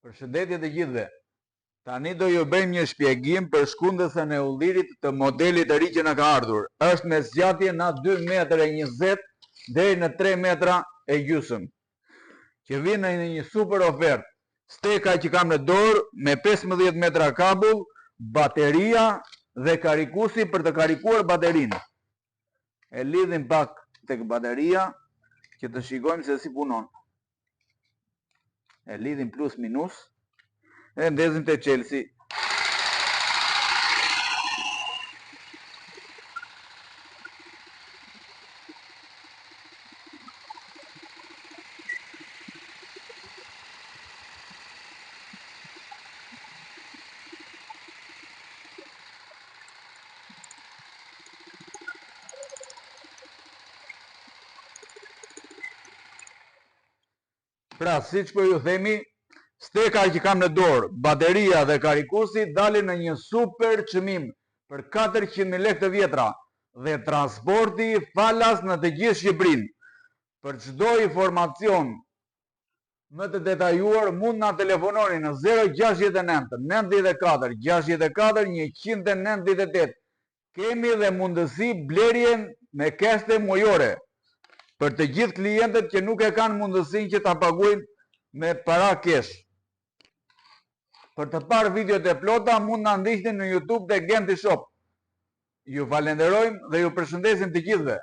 Përshëndetje të gjithëve. Tani do ju bëjmë një shpjegim për shkundësën e ullirit të modelit të ri që na ka ardhur. Është me zgjatje na 2,20 m deri në 3,5 m, që vjen në një super ofertë. Steka që kam në dorë me 15 metra kabull, bateria dhe karikusi për të karikuar baterinë. E lidhim pak tek bateria që të shikojmë se si punon. E lidhim plus minus e ndezim te Chelsea. Pra, siç po ju themi, steka që kam në dorë, bateria dhe karikusi dalin në një super çmim për 400.000 lekë të vjetra dhe transporti falas në të gjithë Shqipërinë. Për çdo informacion më të detajuar mund na telefononi në 069 94 64 198. Kemi dhe mundësi blerjen me keste mujore për të gjithë klientët që nuk e kanë mundësinë që ta paguajnë me para kesh. Për të parë videot e plota mund na ndiqni në YouTube dhe Genti Shop. Ju falenderojmë dhe ju përshëndesim të gjithëve.